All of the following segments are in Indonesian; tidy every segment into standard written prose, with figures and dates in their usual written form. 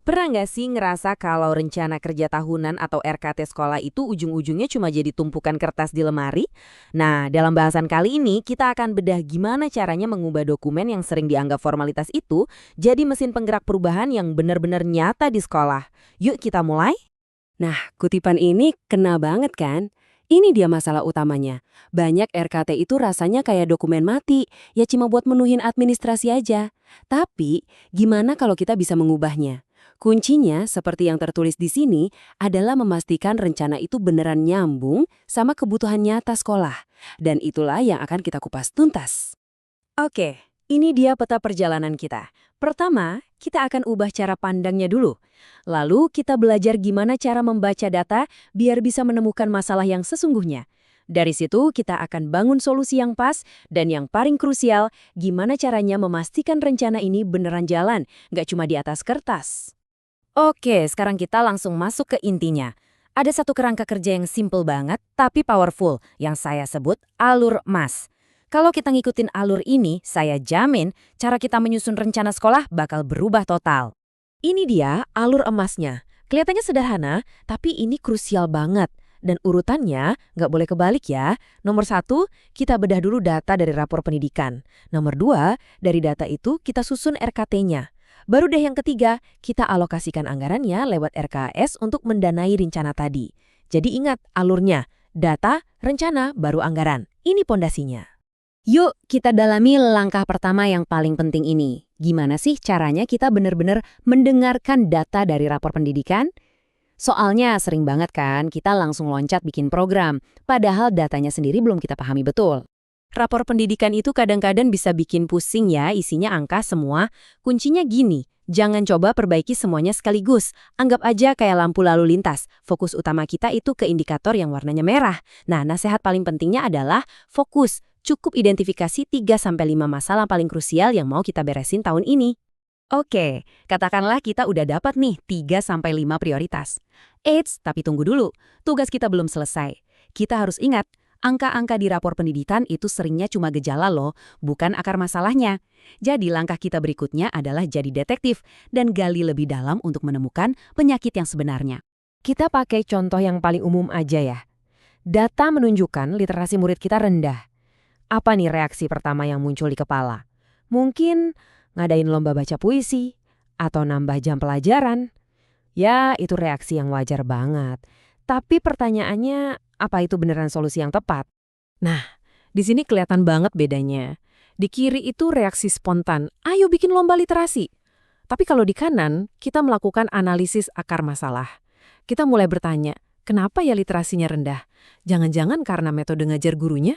Pernah nggak sih ngerasa kalau rencana kerja tahunan atau RKT sekolah itu ujung-ujungnya cuma jadi tumpukan kertas di lemari? Nah, dalam bahasan kali ini kita akan bedah gimana caranya mengubah dokumen yang sering dianggap formalitas itu jadi mesin penggerak perubahan yang benar-benar nyata di sekolah. Yuk kita mulai? Nah, kutipan ini kena banget kan? Ini dia masalah utamanya. Banyak RKT itu rasanya kayak dokumen mati, ya cuma buat menuhin administrasi aja. Tapi, gimana kalau kita bisa mengubahnya? Kuncinya, seperti yang tertulis di sini, adalah memastikan rencana itu beneran nyambung sama kebutuhan nyata sekolah. Dan itulah yang akan kita kupas tuntas. Oke, ini dia peta perjalanan kita. Pertama, kita akan ubah cara pandangnya dulu. Lalu kita belajar gimana cara membaca data biar bisa menemukan masalah yang sesungguhnya. Dari situ kita akan bangun solusi yang pas dan yang paling krusial, gimana caranya memastikan rencana ini beneran jalan, nggak cuma di atas kertas. Oke, sekarang kita langsung masuk ke intinya. Ada satu kerangka kerja yang simple banget tapi powerful yang saya sebut alur emas. Kalau kita ngikutin alur ini, saya jamin cara kita menyusun rencana sekolah bakal berubah total. Ini dia alur emasnya. Kelihatannya sederhana, tapi ini krusial banget. Dan urutannya nggak boleh kebalik ya. Nomor 1, kita bedah dulu data dari rapor pendidikan. Nomor 2, dari data itu kita susun RKT-nya. Baru deh yang ketiga, kita alokasikan anggarannya lewat RKS untuk mendanai rencana tadi. Jadi ingat alurnya, data, rencana, baru anggaran. Ini pondasinya. Yuk, kita dalami langkah pertama yang paling penting ini. Gimana sih caranya kita benar-benar mendengarkan data dari rapor pendidikan? Soalnya sering banget kan kita langsung loncat bikin program, padahal datanya sendiri belum kita pahami betul. Rapor pendidikan itu kadang-kadang bisa bikin pusing ya, isinya angka semua. Kuncinya gini, jangan coba perbaiki semuanya sekaligus. Anggap aja kayak lampu lalu lintas. Fokus utama kita itu ke indikator yang warnanya merah. Nah, nasihat paling pentingnya adalah fokus. Cukup identifikasi 3-5 masalah paling krusial yang mau kita beresin tahun ini. Oke, katakanlah kita udah dapat nih 3-5 prioritas. Eits, tapi tunggu dulu, tugas kita belum selesai. Kita harus ingat, angka-angka di rapor pendidikan itu seringnya cuma gejala loh, bukan akar masalahnya. Jadi langkah kita berikutnya adalah jadi detektif dan gali lebih dalam untuk menemukan penyakit yang sebenarnya. Kita pakai contoh yang paling umum aja ya. Data menunjukkan literasi murid kita rendah. Apa nih reaksi pertama yang muncul di kepala? Mungkin ngadain lomba baca puisi, atau nambah jam pelajaran. Ya, itu reaksi yang wajar banget. Tapi pertanyaannya, apa itu beneran solusi yang tepat? Nah, di sini kelihatan banget bedanya. Di kiri itu reaksi spontan, ayo bikin lomba literasi. Tapi kalau di kanan, kita melakukan analisis akar masalah. Kita mulai bertanya, kenapa ya literasinya rendah? Jangan-jangan karena metode ngajar gurunya?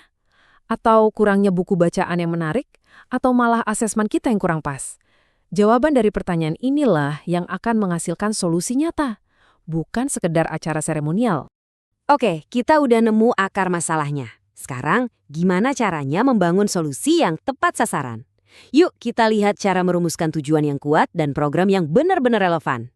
Atau kurangnya buku bacaan yang menarik, atau malah asesmen kita yang kurang pas? Jawaban dari pertanyaan inilah yang akan menghasilkan solusi nyata, bukan sekedar acara seremonial. Oke, kita udah nemu akar masalahnya. Sekarang, gimana caranya membangun solusi yang tepat sasaran? Yuk kita lihat cara merumuskan tujuan yang kuat dan program yang benar-benar relevan.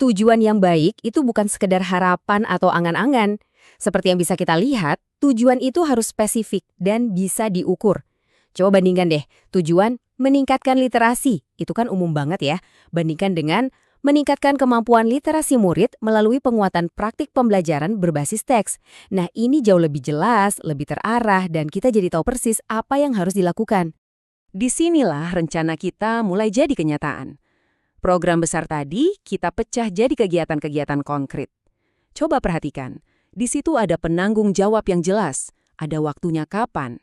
Tujuan yang baik itu bukan sekedar harapan atau angan-angan. Seperti yang bisa kita lihat, tujuan itu harus spesifik dan bisa diukur. Coba bandingkan deh, tujuan meningkatkan literasi, itu kan umum banget ya. Bandingkan dengan meningkatkan kemampuan literasi murid melalui penguatan praktik pembelajaran berbasis teks. Nah, ini jauh lebih jelas, lebih terarah, dan kita jadi tahu persis apa yang harus dilakukan. Disinilah rencana kita mulai jadi kenyataan. Program besar tadi kita pecah jadi kegiatan-kegiatan konkret. Coba perhatikan. Di situ ada penanggung jawab yang jelas, ada waktunya kapan.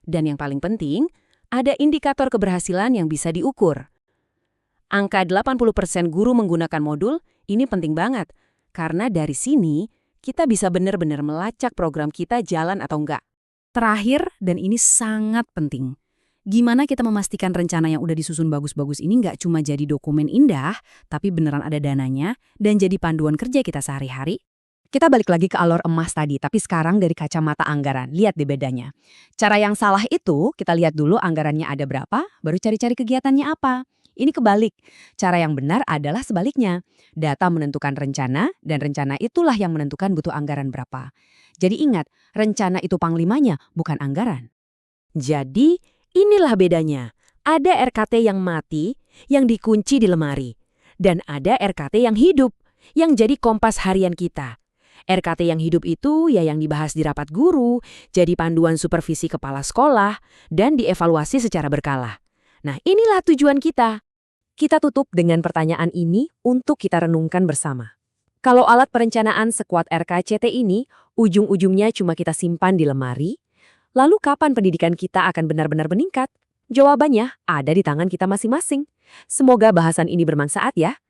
Dan yang paling penting, ada indikator keberhasilan yang bisa diukur. Angka 80% guru menggunakan modul, ini penting banget. Karena dari sini, kita bisa benar-benar melacak program kita jalan atau enggak. Terakhir, dan ini sangat penting. Gimana kita memastikan rencana yang udah disusun bagus-bagus ini nggak cuma jadi dokumen indah, tapi beneran ada dananya, dan jadi panduan kerja kita sehari-hari? Kita balik lagi ke alur emas tadi, tapi sekarang dari kacamata anggaran. Lihat deh bedanya. Cara yang salah itu, kita lihat dulu anggarannya ada berapa, baru cari-cari kegiatannya apa. Ini kebalik. Cara yang benar adalah sebaliknya. Data menentukan rencana, dan rencana itulah yang menentukan butuh anggaran berapa. Jadi ingat, rencana itu panglimanya, bukan anggaran. Jadi, inilah bedanya. Ada RKT yang mati, yang dikunci di lemari. Dan ada RKT yang hidup, yang jadi kompas harian kita. RKT yang hidup itu ya yang dibahas di rapat guru, jadi panduan supervisi kepala sekolah, dan dievaluasi secara berkala. Nah, inilah tujuan kita. Kita tutup dengan pertanyaan ini untuk kita renungkan bersama. Kalau alat perencanaan sekuat RKCT ini, ujung-ujungnya cuma kita simpan di lemari, lalu kapan pendidikan kita akan benar-benar meningkat? Jawabannya ada di tangan kita masing-masing. Semoga bahasan ini bermanfaat ya.